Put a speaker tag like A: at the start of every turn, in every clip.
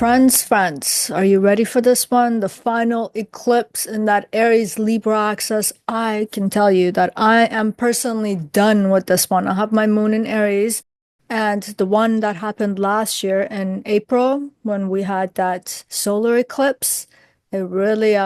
A: Friends, are you ready for this one? The final eclipse in that Aries-Libra axis. I can tell you that I am personally done with this one. I have my moon in Aries, and the one that happened last year in April when we had that solar eclipse, it really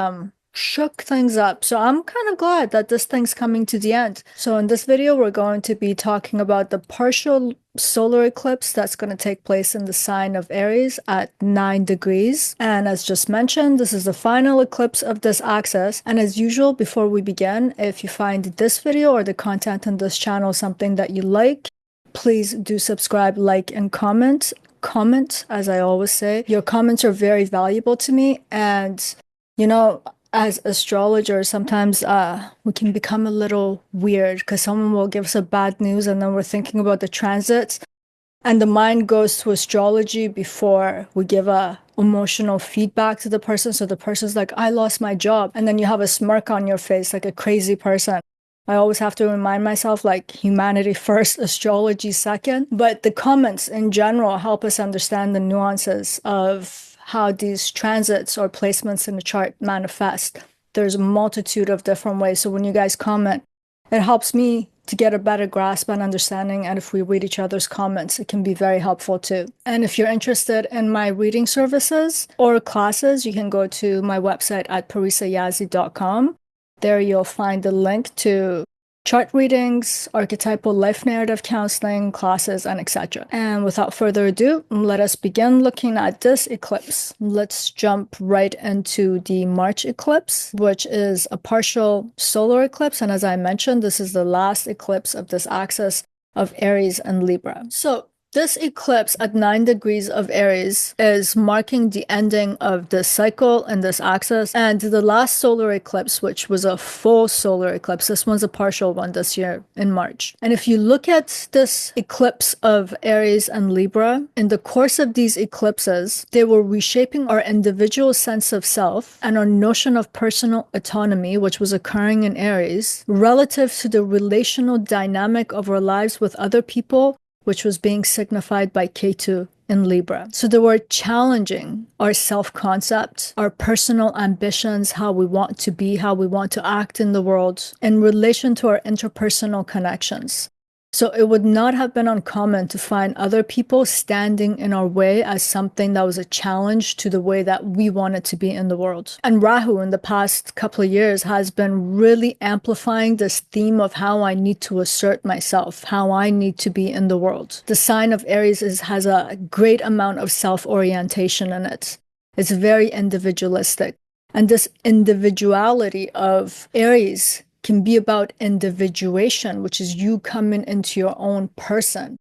A: shook things up. So I'm kind of glad that this thing's coming to the end. So in this video, we're going to be talking about the partial solar eclipse that's going to take place in the sign of Aries at 9 degrees. And as just mentioned, this is the final eclipse of this axis. And as usual, before we begin, if you find this video or the content on this channel something that you like, please do subscribe, like, and comment. Comment, as I always say. Your comments are very valuable to me. And, you know, as astrologers, sometimes we can become a little weird because someone will give us a bad news and then we're thinking about the transits and the mind goes to astrology before we give a emotional feedback to the person. So the person's like, I lost my job. And then you have a smirk on your face like a crazy person. I always have to remind myself, like, humanity first, astrology second. But the comments in general help us understand the nuances of how these transits or placements in the chart manifest. There's a multitude of different ways. So when you guys comment, it helps me to get a better grasp and understanding. And if we read each other's comments, it can be very helpful too. And if you're interested in my reading services or classes, you can go to my website at parisayazi.com. There you'll find the link to chart readings, archetypal life narrative counseling, classes, and etc. And without further ado, let us begin looking at this eclipse. Let's jump right into the March eclipse, which is a partial solar eclipse. And as I mentioned, this is the last eclipse of this axis of Aries and Libra. So this eclipse at 9 degrees of Aries is marking the ending of this cycle and this axis. And the last solar eclipse, which was a full solar eclipse, this one's a partial one this year in March. And if you look at this eclipse of Aries and Libra, in the course of these eclipses, they were reshaping our individual sense of self and our notion of personal autonomy, which was occurring in Aries, relative to the relational dynamic of our lives with other people, which was being signified by Ketu in Libra. So they were challenging our self-concept, our personal ambitions, how we want to be, how we want to act in the world in relation to our interpersonal connections. So it would not have been uncommon to find other people standing in our way as something that was a challenge to the way that we wanted to be in the world. And Rahu in the past couple of years has been really amplifying this theme of how I need to assert myself, how I need to be in the world. The sign of Aries has a great amount of self-orientation in it. It's very individualistic. And this individuality of Aries can be about individuation, which is you coming into your own person,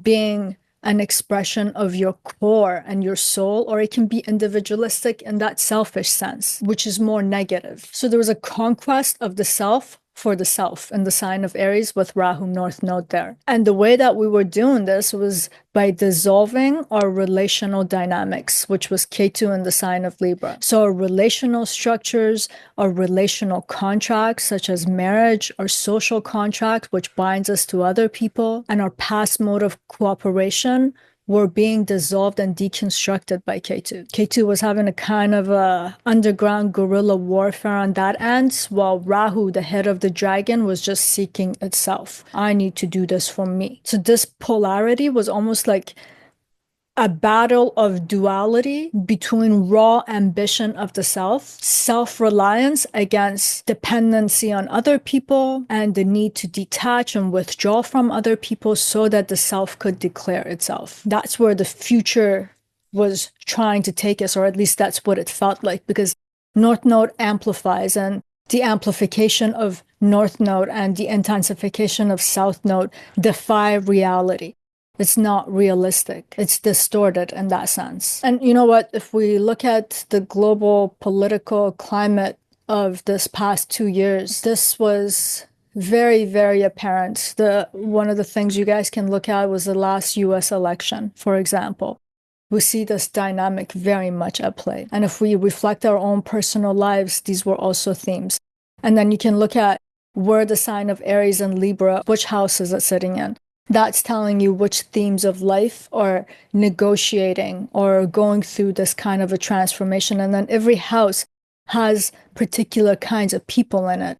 A: being an expression of your core and your soul, or it can be individualistic in that selfish sense, which is more negative. So there was a conquest of the self for the self in the sign of Aries with Rahu North Node there. And the way that we were doing this was by dissolving our relational dynamics, which was Ketu in the sign of Libra. So our relational structures, our relational contracts, such as marriage, our social contract, which binds us to other people, and our past mode of cooperation were being dissolved and deconstructed by Ketu. Ketu was having a kind of a underground guerrilla warfare on that end, while Rahu, the head of the dragon, was just seeking itself. I need to do this for me. So this polarity was almost like a battle of duality between raw ambition of the self, self-reliance against dependency on other people, and the need to detach and withdraw from other people so that the self could declare itself. That's where the future was trying to take us, or at least that's what it felt like, because North Node amplifies, and the amplification of North Node and the intensification of South Node defy reality. It's not realistic. It's distorted in that sense. And you know what? If we look at the global political climate of this past 2 years, this was very, very apparent. One of the things you guys can look at was the last US election, for example. We see this dynamic very much at play. And if we reflect our own personal lives, these were also themes. And then you can look at where the sign of Aries and Libra, which house is it sitting in? That's telling you which themes of life are negotiating or going through this kind of a transformation. And then every house has particular kinds of people in it.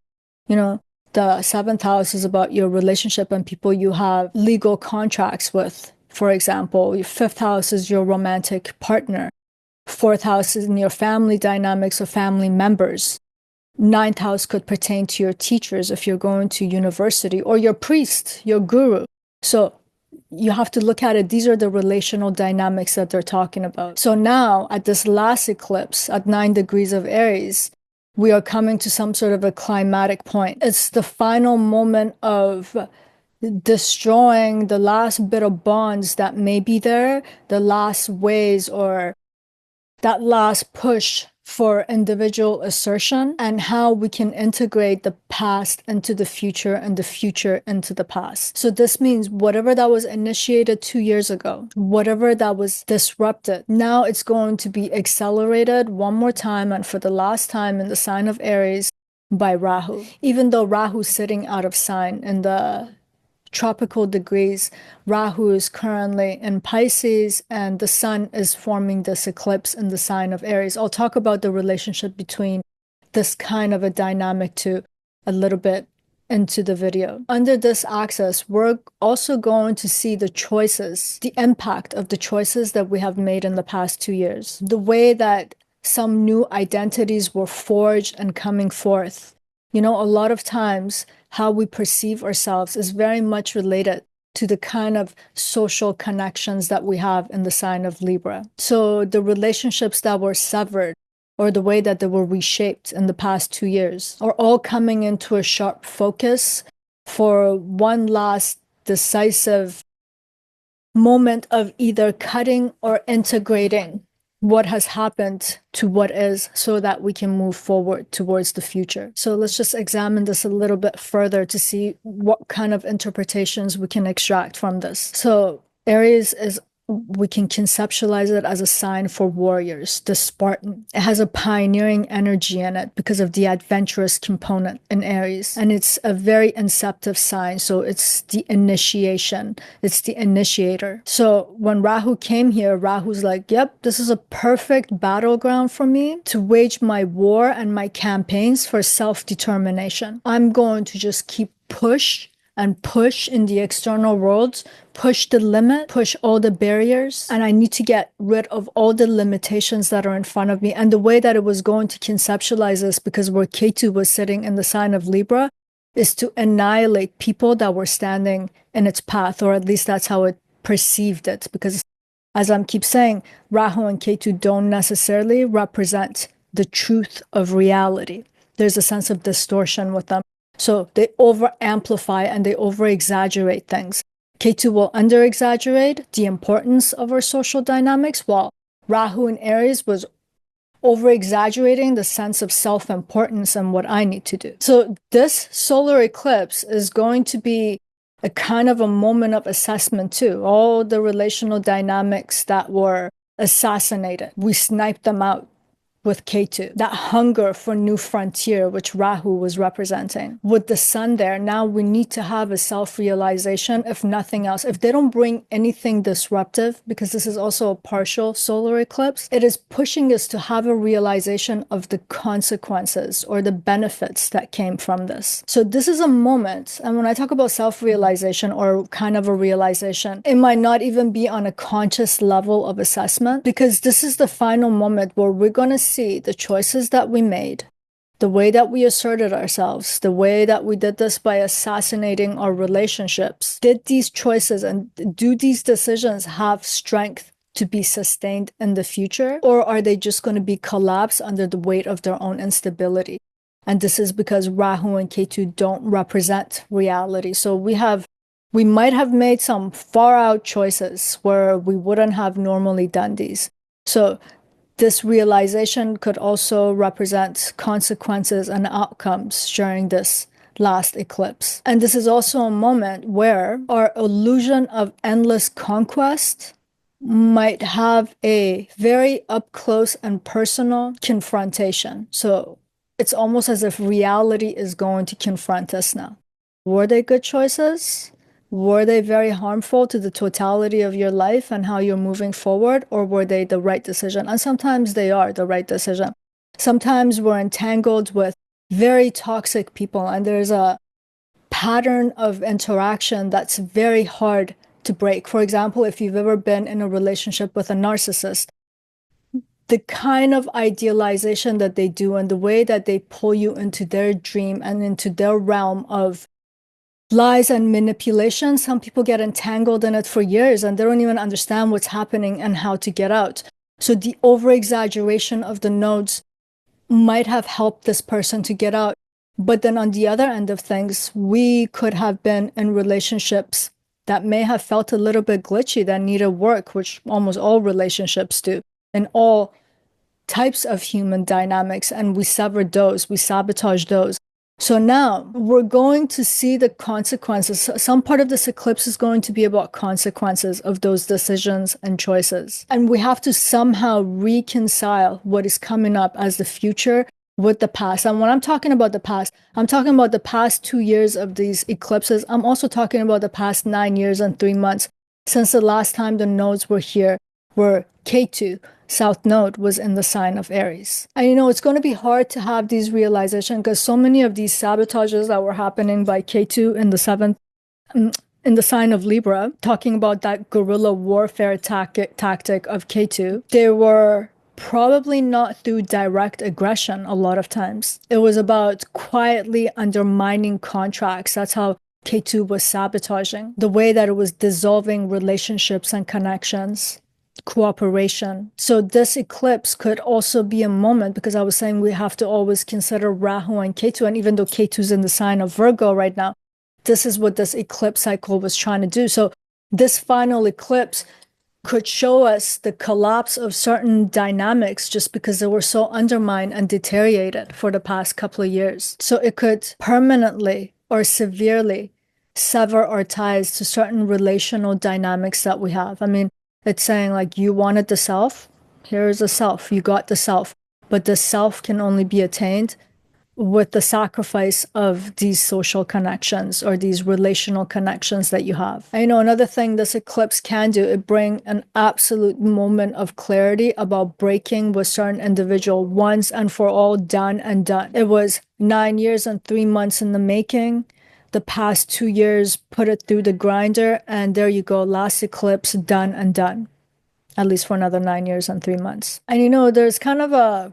A: You know, the seventh house is about your relationship and people you have legal contracts with. For example, your fifth house is your romantic partner. Fourth house is in your family dynamics or family members. Ninth house could pertain to your teachers if you're going to university, or your priest, your guru. So you have to look at it. These are the relational dynamics that they're talking about. So now at this last eclipse at 9 degrees of Aries, we are coming to some sort of a climatic point. It's the final moment of destroying the last bit of bonds that may be there, the last ways or that last push for individual assertion, and how we can integrate the past into the future and the future into the past. So this means whatever that was initiated 2 years ago, whatever that was disrupted, now it's going to be accelerated one more time and for the last time in the sign of Aries by Rahu. Even though Rahu's sitting out of sign in the tropical degrees, Rahu is currently in Pisces and the sun is forming this eclipse in the sign of Aries. I'll talk about the relationship between this kind of a dynamic too a little bit into the video. Under this axis, we're also going to see the choices, the impact of the choices that we have made in the past 2 years, the way that some new identities were forged and coming forth. You know, a lot of times how we perceive ourselves is very much related to the kind of social connections that we have in the sign of Libra. So the relationships that were severed or the way that they were reshaped in the past 2 years are all coming into a sharp focus for one last decisive moment of either cutting or integrating what has happened to what is so that we can move forward towards the future. So let's just examine this a little bit further to see what kind of interpretations we can extract from this. So Aries is, we can conceptualize it as a sign for warriors, the Spartan. It has a pioneering energy in it because of the adventurous component in Aries. And it's a very inceptive sign. So it's the initiation, it's the initiator. So when Rahu came here, Rahu's like, yep, this is a perfect battleground for me to wage my war and my campaigns for self-determination. I'm going to just keep push in the external world, push the limit, push all the barriers, and I need to get rid of all the limitations that are in front of me. And the way that it was going to conceptualize this, because where Ketu was sitting in the sign of Libra, is to annihilate people that were standing in its path, or at least that's how it perceived it. Because as I keep saying, Rahu and Ketu don't necessarily represent the truth of reality. There's a sense of distortion with them. So they over-amplify and they over-exaggerate things. Ketu will under-exaggerate the importance of our social dynamics, while Rahu in Aries was over-exaggerating the sense of self-importance and what I need to do. So this solar eclipse is going to be a kind of a moment of assessment too. All the relational dynamics that were assassinated, we sniped them out with Ketu. That hunger for new frontier, which Rahu was representing. With the sun there, now we need to have a self-realization, if nothing else. If they don't bring anything disruptive, because this is also a partial solar eclipse, it is pushing us to have a realization of the consequences or the benefits that came from this. So this is a moment, and when I talk about self-realization or kind of a realization, it might not even be on a conscious level of assessment, because this is the final moment where we're going to see the choices that we made, the way that we asserted ourselves, the way that we did this by assassinating our relationships. Did these choices and do these decisions have strength to be sustained in the future? Or are they just going to be collapsed under the weight of their own instability? And this is because Rahu and Ketu don't represent reality. So we might have made some far out choices where we wouldn't have normally done these. So this realization could also represent consequences and outcomes during this last eclipse. And this is also a moment where our illusion of endless conquest might have a very up close and personal confrontation. So it's almost as if reality is going to confront us now. Were they good choices? were they very harmful to the totality of your life and how you're moving forward, or were they the right decision? And sometimes they are the right decision. Sometimes we're entangled with very toxic people, and there's a pattern of interaction that's very hard to break. For example, if you've ever been in a relationship with a narcissist, the kind of idealization that they do and the way that they pull you into their dream and into their realm of lies and manipulation, some people get entangled in it for years and they don't even understand what's happening and how to get out. So the over-exaggeration of the nodes might have helped this person to get out. But then on the other end of things, we could have been in relationships that may have felt a little bit glitchy, that needed work, which almost all relationships do, and all types of human dynamics. And we severed those, we sabotaged those. So now we're going to see the consequences. Some part of this eclipse is going to be about consequences of those decisions and choices. And we have to somehow reconcile what is coming up as the future with the past. And when I'm talking about the past, I'm talking about the past 2 years of these eclipses. I'm also talking about the past 9 years and 3 months since the last time the nodes were here, where Ketu, South Node, was in the sign of Aries. And it's going to be hard to have these realizations because so many of these sabotages that were happening by Ketu in the seventh, in the sign of Libra, talking about that guerrilla warfare tactic of Ketu, they were probably not through direct aggression a lot of times. It was about quietly undermining contracts. That's how Ketu was sabotaging, the way that it was dissolving relationships and connections, cooperation. So this eclipse could also be a moment, because I was saying we have to always consider Rahu and Ketu, and even though Ketu's in the sign of Virgo right now, this is what this eclipse cycle was trying to do. So this final eclipse could show us the collapse of certain dynamics just because they were so undermined and deteriorated for the past couple of years. So it could permanently or severely sever our ties to certain relational dynamics that we have. I mean, it's saying like, you wanted the self, here's the self, you got the self, but the self can only be attained with the sacrifice of these social connections or these relational connections that you have. And another thing this eclipse can do, it bring an absolute moment of clarity about breaking with certain individual once and for all, done and done. It was 9 years and 3 months in the making. The past 2 years put it through the grinder, and there you go, last eclipse, done and done, at least for another 9 years and 3 months. And there's kind of a,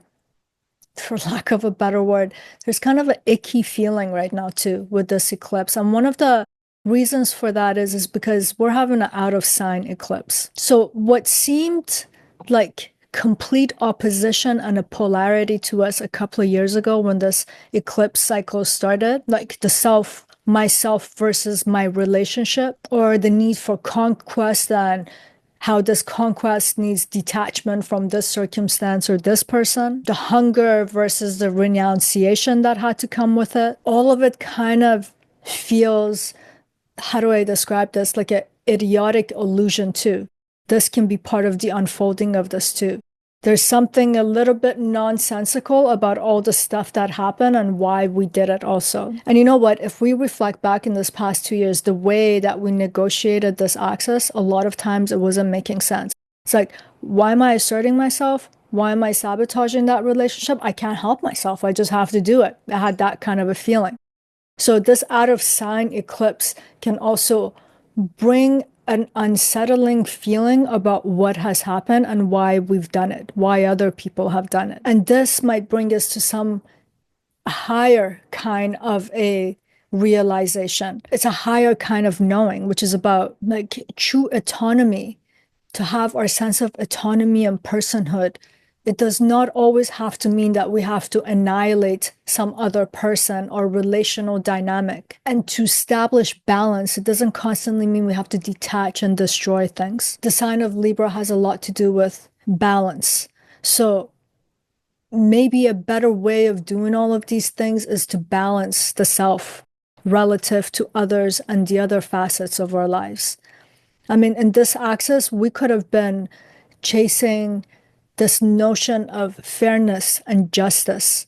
A: for lack of a better word, there's kind of an icky feeling right now too with this eclipse. And one of the reasons for that is because we're having an out of sign eclipse. So what seemed like complete opposition and a polarity to us a couple of years ago when this eclipse cycle started, like the self, myself versus my relationship, or the need for conquest and how this conquest needs detachment from this circumstance or this person, the hunger versus the renunciation that had to come with it. All of it kind of feels, how do I describe this, like an idiotic illusion too. This can be part of the unfolding of this too. There's something a little bit nonsensical about all the stuff that happened and why we did it also. And you know what? If we reflect back in this past 2 years, the way that we negotiated this access, a lot of times it wasn't making sense. It's like, why am I asserting myself? Why am I sabotaging that relationship? I can't help myself. I just have to do it. I had that kind of a feeling. So this out of sign eclipse can also bring an unsettling feeling about what has happened and why we've done it, why other people have done it. And this might bring us to some higher kind of a realization. It's a higher kind of knowing, which is about like true autonomy, to have our sense of autonomy and personhood. It does not always have to mean that we have to annihilate some other person or relational dynamic. And to establish balance, it doesn't constantly mean we have to detach and destroy things. The sign of Libra has a lot to do with balance. So maybe a better way of doing all of these things is to balance the self relative to others and the other facets of our lives. I mean, in this axis, we could have been chasing this notion of fairness and justice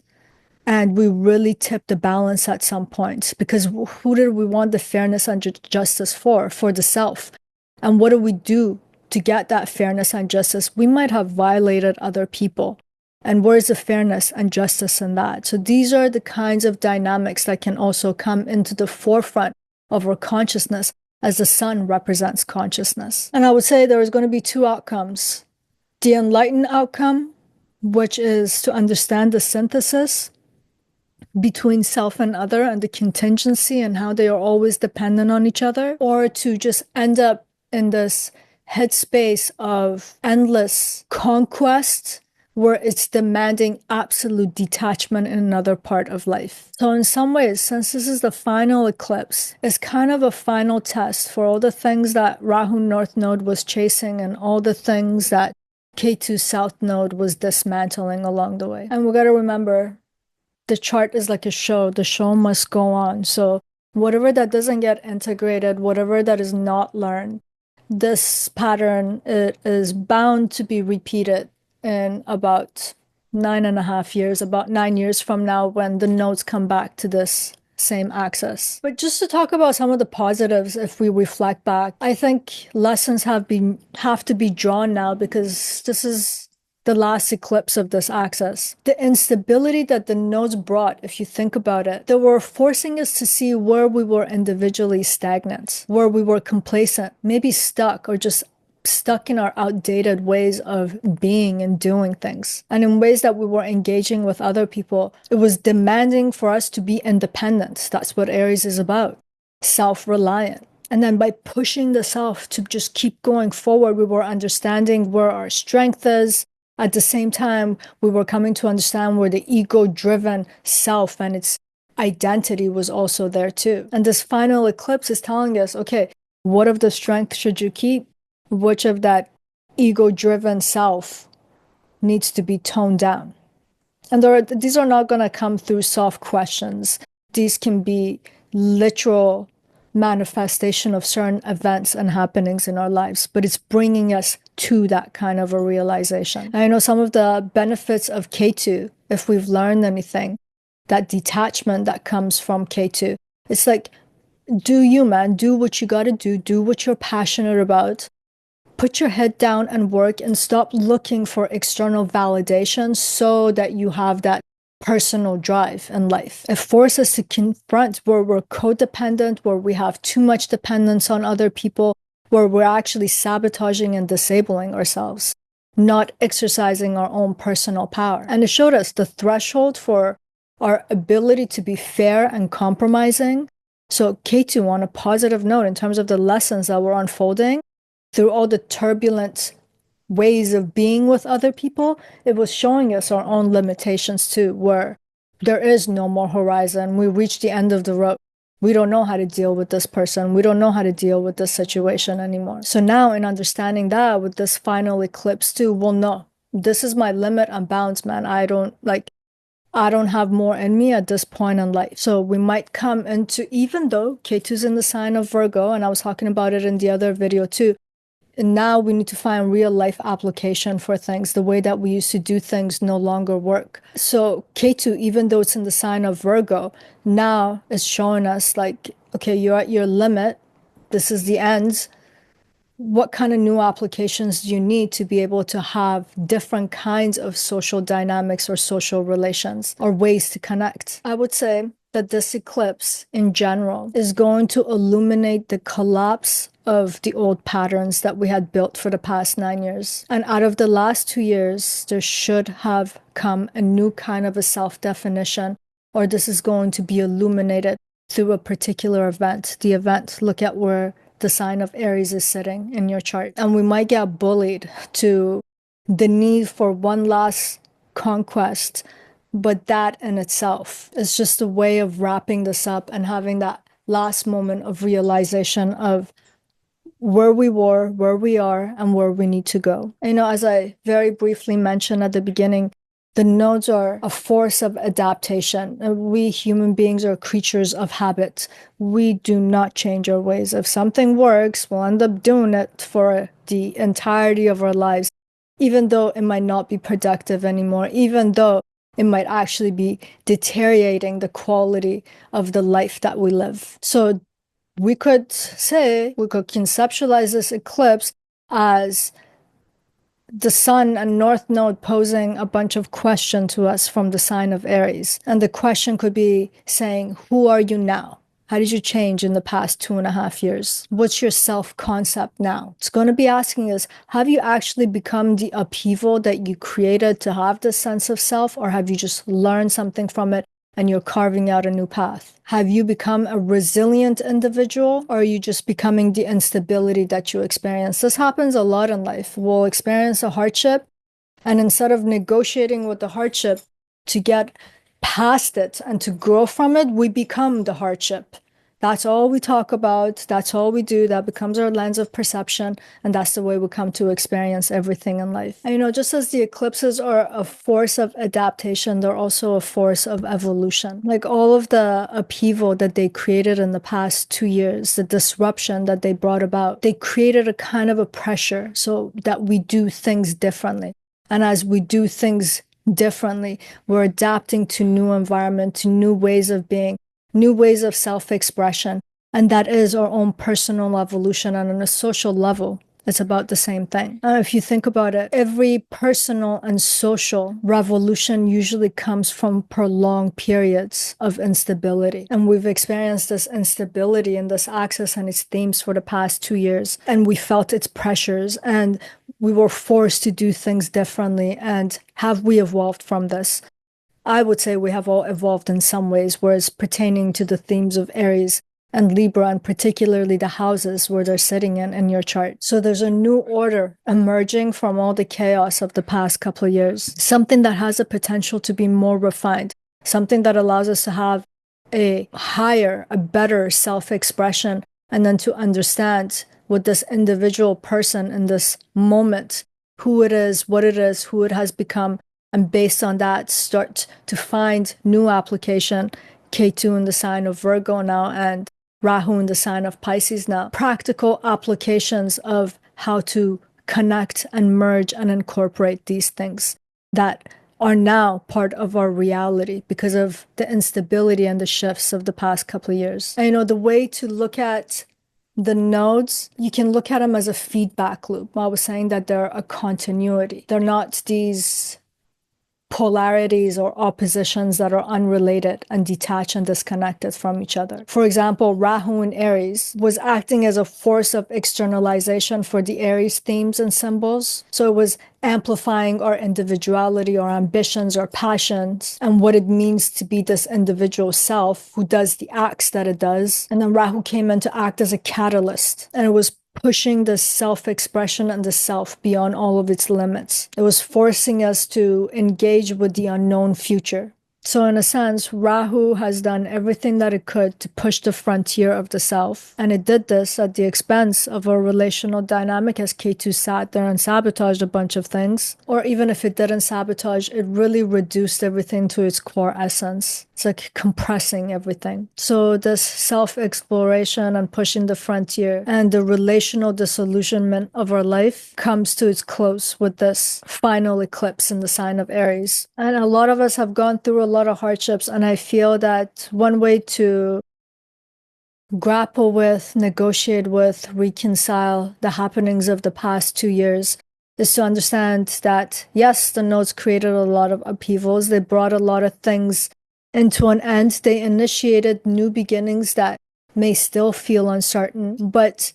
A: And we really tipped the balance at some point, because who did we want the fairness and justice for? For the self. And what do we do to get that fairness and justice? We might have violated other people. And where's the fairness and justice in that? So these are the kinds of dynamics that can also come into the forefront of our consciousness, as the sun represents consciousness. And I would say there is going to be two outcomes. The enlightened outcome, which is to understand the synthesis between self and other and the contingency and how they are always dependent on each other, or to just end up in this headspace of endless conquest where it's demanding absolute detachment in another part of life. So in some ways, since this is the final eclipse, it's kind of a final test for all the things that Rahu North Node was chasing and all the things that Ketu South Node was dismantling along the way. And we got to remember, the chart is like a show. The show must go on. So whatever that doesn't get integrated, whatever that is not learned, this pattern, it is bound to be repeated in about 9.5 years, about 9 years from now, when the nodes come back to this same axis. But just to talk about some of the positives, if we reflect back, I think lessons have to be drawn now, because this is the last eclipse of this axis. The instability that the nodes brought, if you think about it, they were forcing us to see where we were individually stagnant, where we were complacent, maybe stuck, or just stuck in our outdated ways of being and doing things. And in ways that we were engaging with other people, it was demanding for us to be independent. That's what Aries is about. Self-reliant. And then by pushing the self to just keep going forward, we were understanding where our strength is. At the same time, we were coming to understand where the ego-driven self and its identity was also there too. And this final eclipse is telling us, okay, what of the strength should you keep? Which of that ego-driven self needs to be toned down? And these are not going to come through soft questions. These can be literal manifestation of certain events and happenings in our lives, but it's bringing us to that kind of a realization. And I know some of the benefits of Ketu, if we've learned anything, that detachment that comes from Ketu. It's like, do you, man, do what you got to do what you're passionate about. Put your head down and work, and stop looking for external validation so that you have that personal drive in life. It forces us to confront where we're codependent, where we have too much dependence on other people, where we're actually sabotaging and disabling ourselves, not exercising our own personal power. And it showed us the threshold for our ability to be fair and compromising. So Ketu, on a positive note, in terms of the lessons that were unfolding, through all the turbulent ways of being with other people, it was showing us our own limitations too, where there is no more horizon. We reached the end of the road. We don't know how to deal with this person. We don't know how to deal with this situation anymore. So now, in understanding that, with this final eclipse too, we'll know, this is my limit and bounds, man. I don't have more in me at this point in life. So we might come into, even though Ketu's in the sign of Virgo, and I was talking about it in the other video too, and now we need to find real life application for things. The way that we used to do things no longer work. So Ketu, even though it's in the sign of Virgo, now is showing us like, okay, you're at your limit. This is the end. What kind of new applications do you need to be able to have different kinds of social dynamics or social relations or ways to connect? I would say that this eclipse in general is going to illuminate the collapse of the old patterns that we had built for the past 9 years. And out of the last 2 years, there should have come a new kind of a self-definition, or this is going to be illuminated through a particular event. The event, look at where the sign of Aries is sitting in your chart. And we might get bullied to the need for one last conquest, but that in itself is just a way of wrapping this up and having that last moment of realization of where we were, where we are, and where we need to go. You know, as I very briefly mentioned at the beginning, the nodes are a force of adaptation. We human beings are creatures of habit. We do not change our ways. If something works, we'll end up doing it for the entirety of our lives, even though it might not be productive anymore, even though it might actually be deteriorating the quality of the life that we live. So we could conceptualize this eclipse as the sun and north node posing a bunch of questions to us from the sign of Aries. And the question could be saying, who are you now? How did you change in the past 2.5 years? What's your self-concept now? It's going to be asking us, have you actually become the upheaval that you created to have this sense of self, or have you just learned something from it and you're carving out a new path? Have you become a resilient individual, or are you just becoming the instability that you experience? This happens a lot in life. We'll experience a hardship, and instead of negotiating with the hardship to get past it and to grow from it, we become the hardship. That's all we talk about. That's all we do. That becomes our lens of perception. And that's the way we come to experience everything in life. And, just as the eclipses are a force of adaptation, they're also a force of evolution. Like all of the upheaval that they created in the past 2 years, the disruption that they brought about, they created a kind of a pressure so that we do things differently. And as we do things differently, we're adapting to new environment, to new ways of being, new ways of self-expression. And that is our own personal evolution. And on a social level, it's about the same thing. If you think about it, every personal and social revolution usually comes from prolonged periods of instability. And we've experienced this instability in this axis and its themes for the past 2 years. And we felt its pressures, and we were forced to do things differently. And have we evolved from this? I would say we have all evolved in some ways, whereas pertaining to the themes of Aries and Libra, and particularly the houses where they're sitting in your chart. So there's a new order emerging from all the chaos of the past couple of years, something that has a potential to be more refined, something that allows us to have a higher, a better self-expression, and then to understand what this individual person in this moment, who it is, what it is, who it has become, and based on that, start to find new application. Ketu in the sign of Virgo now, and Rahu in the sign of Pisces now. Practical applications of how to connect and merge and incorporate these things that are now part of our reality because of the instability and the shifts of the past couple of years. And the way to look at the nodes, you can look at them as a feedback loop. I was saying that they're a continuity. They're not these polarities or oppositions that are unrelated and detached and disconnected from each other. For example, Rahu in Aries was acting as a force of externalization for the Aries themes and symbols. So it was amplifying our individuality, our ambitions, our passions, and what it means to be this individual self who does the acts that it does. And then Rahu came in to act as a catalyst, and it was pushing the self-expression and the self beyond all of its limits. It was forcing us to engage with the unknown future. So in a sense, Rahu has done everything that it could to push the frontier of the self. And it did this at the expense of a relational dynamic, as Ketu sat there and sabotaged a bunch of things. Or even if it didn't sabotage, it really reduced everything to its core essence. It's like compressing everything. So this self-exploration and pushing the frontier and the relational disillusionment of our life comes to its close with this final eclipse in the sign of Aries. And a lot of us have gone through a lot of hardships, and I feel that one way to grapple with, negotiate with, reconcile the happenings of the past 2 years is to understand that, yes, the nodes created a lot of upheavals. They brought a lot of things into an end. They initiated new beginnings that may still feel uncertain, but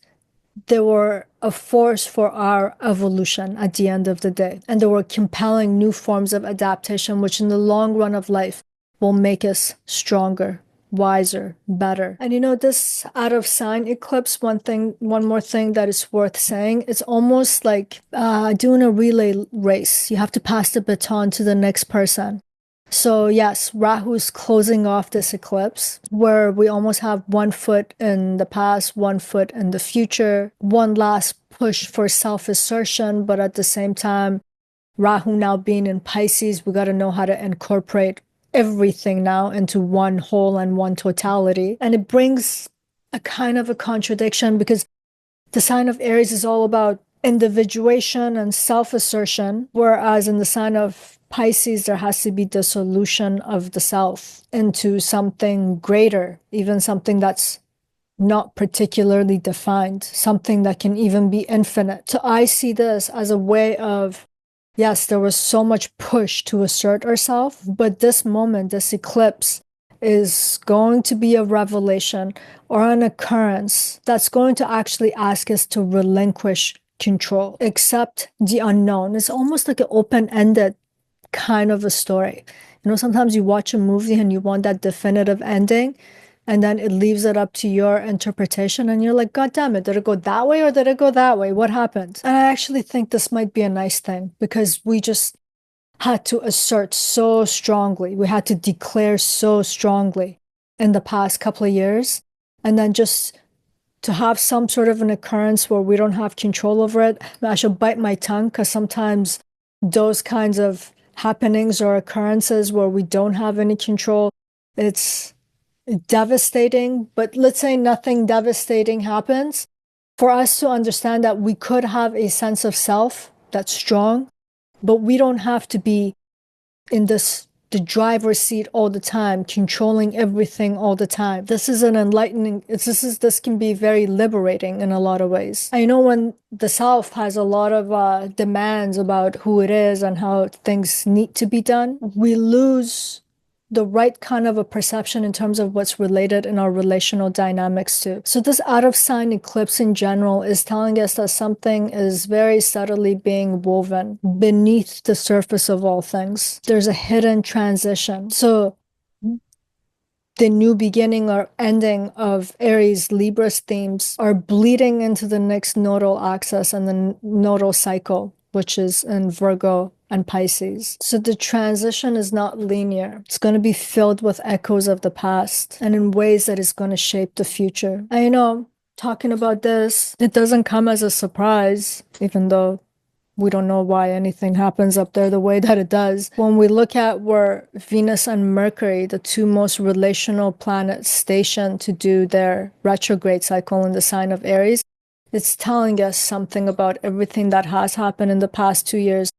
A: they were a force for our evolution at the end of the day. And they were compelling new forms of adaptation, which in the long run of life will make us stronger, wiser, better. And this out of sign eclipse, one more thing that is worth saying, it's almost like doing a relay race. You have to pass the baton to the next person. So yes, Rahu's closing off this eclipse where we almost have 1 foot in the past, 1 foot in the future, one last push for self-assertion. But at the same time, Rahu now being in Pisces, we got to know how to incorporate everything now into one whole and one totality. And it brings a kind of a contradiction because the sign of Aries is all about individuation and self-assertion, whereas in the sign of Pisces, there has to be dissolution of the self into something greater, even something that's not particularly defined, something that can even be infinite. So I see this as a way of, yes, there was so much push to assert ourselves, but this moment, this eclipse, is going to be a revelation or an occurrence that's going to actually ask us to relinquish control, accept the unknown. It's almost like an open-ended kind of a story. You know, sometimes you watch a movie and you want that definitive ending, and then it leaves it up to your interpretation, and you're like, God damn it, did it go that way or did it go that way? What happened? And I actually think this might be a nice thing because we just had to assert so strongly. We had to declare so strongly in the past couple of years. And then just to have some sort of an occurrence where we don't have control over it. I should bite my tongue because sometimes those kinds of happenings or occurrences where we don't have any control, it's devastating. But let's say nothing devastating happens. For us to understand that we could have a sense of self that's strong, but we don't have to be in the driver's seat all the time, controlling everything all the time. This is an enlightening, this can be very liberating in a lot of ways. I know when the self has a lot of demands about who it is and how things need to be done, we lose the right kind of a perception in terms of what's related in our relational dynamics too. So this out of sign eclipse in general is telling us that something is very subtly being woven beneath the surface of all things. There's a hidden transition. So the new beginning or ending of Aries-Libra themes are bleeding into the next nodal axis and the nodal cycle, which is in Virgo and Pisces. So the transition is not linear. It's going to be filled with echoes of the past and in ways that is going to shape the future. I know, talking about this, it doesn't come as a surprise, even though we don't know why anything happens up there the way that it does. When we look at where Venus and Mercury, the two most relational planets, stationed to do their retrograde cycle in the sign of Aries, it's telling us something about everything that has happened in the past 2 years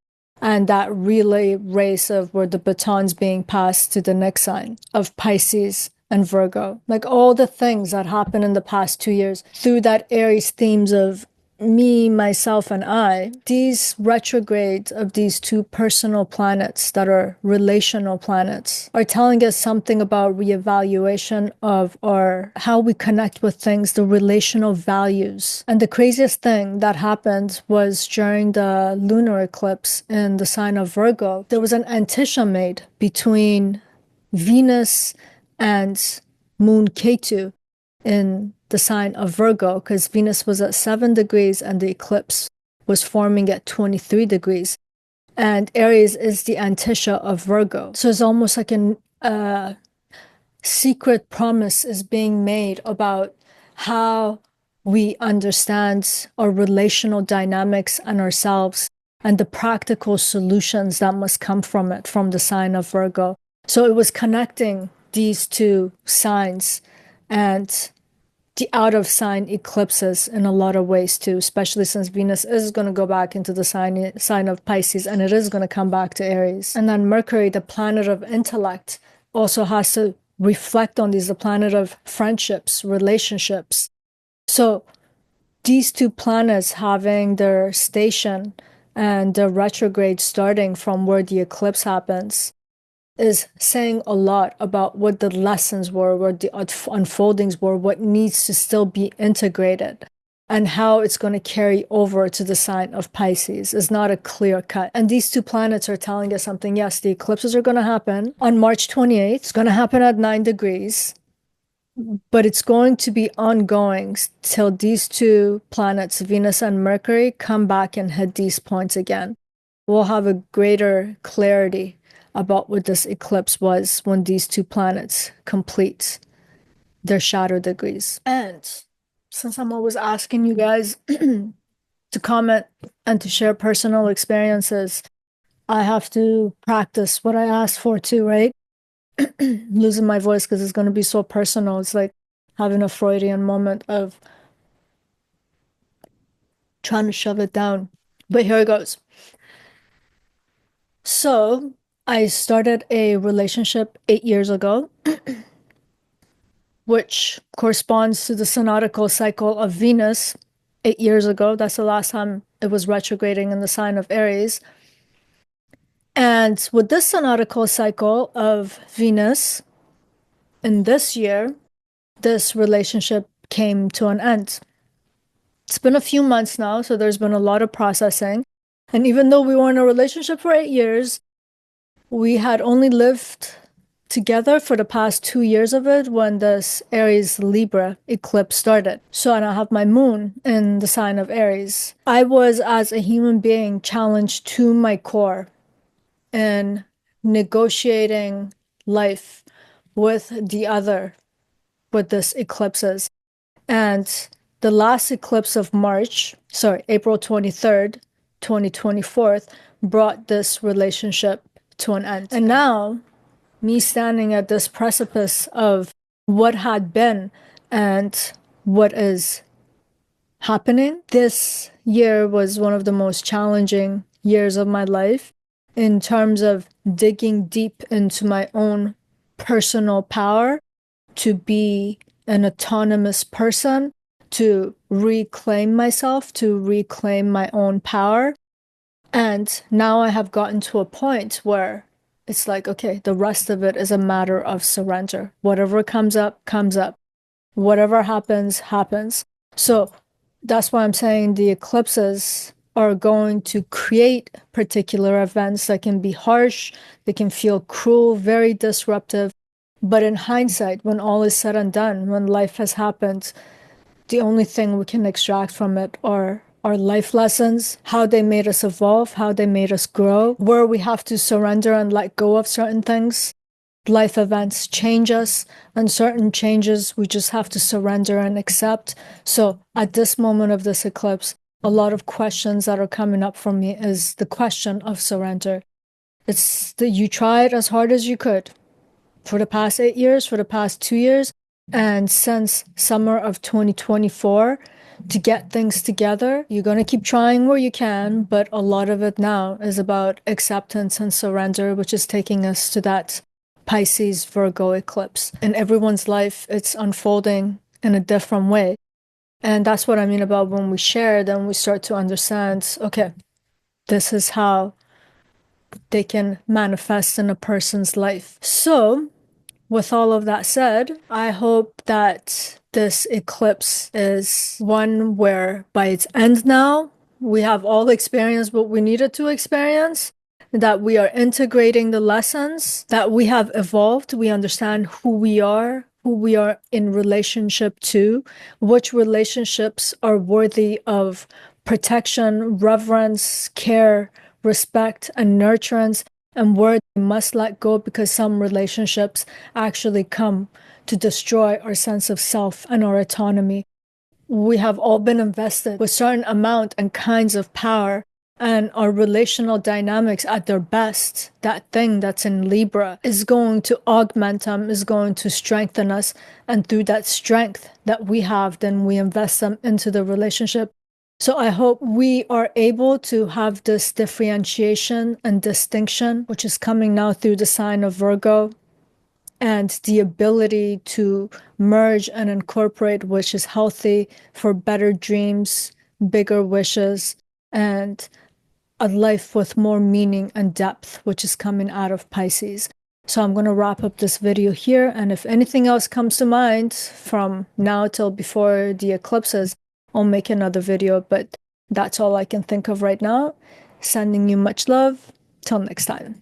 A: and that relay race of where the baton's being passed to the next sign of Pisces and Virgo. Like all the things that happened in the past 2 years through that Aries themes of me, myself, and I, these retrogrades of these two personal planets that are relational planets are telling us something about reevaluation of our how we connect with things, the relational values. And the craziest thing that happened was during the lunar eclipse in the sign of Virgo, there was an antisha made between Venus and Moon Ketu in the sign of Virgo, because Venus was at 7 degrees and the eclipse was forming at 23 degrees. And Aries is the antisha of Virgo. So it's almost like a secret promise is being made about how we understand our relational dynamics and ourselves and the practical solutions that must come from it, from the sign of Virgo. So it was connecting these two signs and the out of sign eclipses in a lot of ways too, especially since Venus is going to go back into the sign of Pisces and it is going to come back to Aries. And then Mercury, the planet of intellect, also has to reflect on these, the planet of friendships, relationships. So these two planets having their station and their retrograde starting from where the eclipse happens is saying a lot about what the lessons were, what the unfoldings were, what needs to still be integrated, and how it's going to carry over to the sign of Pisces is not a clear cut. And these two planets are telling us something. Yes, the eclipses are going to happen on March 28th. It's going to happen at 9 degrees, but it's going to be ongoing till these two planets, Venus and Mercury, come back and hit these points again. We'll have a greater clarity about what this eclipse was when these two planets complete their shadow degrees. And since I'm always asking you guys to comment and to share personal experiences, I have to practice what I asked for too, right? Losing my voice because it's going to be so personal. It's like having a Freudian moment of trying to shove it down. But here it goes. So I started a relationship 8 years ago, which corresponds to the synodical cycle of Venus 8 years ago. That's the last time it was retrograding in the sign of Aries. And with this synodical cycle of Venus in this year, this relationship came to an end. It's been a few months now, so there's been a lot of processing. And even though we were in a relationship for 8 years, we had only lived together for the past 2 years of it when this Aries-Libra eclipse started. So I have my moon in the sign of Aries. I was, as a human being, challenged to my core in negotiating life with the other, with this eclipses. And the last eclipse of April 23rd, 2024, brought this relationship to an end. And now, me standing at this precipice of what had been and what is happening, this year was one of the most challenging years of my life in terms of digging deep into my own personal power to be an autonomous person, to reclaim myself, to reclaim my own power. And now I have gotten to a point where it's like, okay, the rest of it is a matter of surrender. Whatever comes up, comes up. Whatever happens, happens. So that's why I'm saying the eclipses are going to create particular events that can be harsh, they can feel cruel, very disruptive. But in hindsight, when all is said and done, when life has happened, the only thing we can extract from it are our life lessons, how they made us evolve, how they made us grow, where we have to surrender and let go of certain things. Life events change us, and certain changes we just have to surrender and accept. So at this moment of this eclipse, a lot of questions that are coming up for me is the question of surrender. It's that you tried as hard as you could for the past 8 years, for the past 2 years, and since summer of 2024 to get things together. You're going to keep trying where you can, but a lot of it now is about acceptance and surrender, which is taking us to that Pisces Virgo eclipse. In everyone's life, it's unfolding in a different way. And that's what I mean about when we share, then we start to understand, okay, this is how they can manifest in a person's life. So, with all of that said, I hope that this eclipse is one where by its end now, we have all experienced what we needed to experience, that we are integrating the lessons, that we have evolved, we understand who we are in relationship to, which relationships are worthy of protection, reverence, care, respect, and nurturance, and where we must let go because some relationships actually come to destroy our sense of self and our autonomy. We have all been invested with certain amount and kinds of power, and our relational dynamics at their best, that thing that's in Libra, is going to augment them, is going to strengthen us. And through that strength that we have, then we invest them into the relationship. So I hope we are able to have this differentiation and distinction, which is coming now through the sign of Virgo, and the ability to merge and incorporate, which is healthy for better dreams, bigger wishes, and a life with more meaning and depth, which is coming out of Pisces. So I'm going to wrap up this video here. And if anything else comes to mind from now till before the eclipses, I'll make another video, but that's all I can think of right now. Sending you much love. Till next time.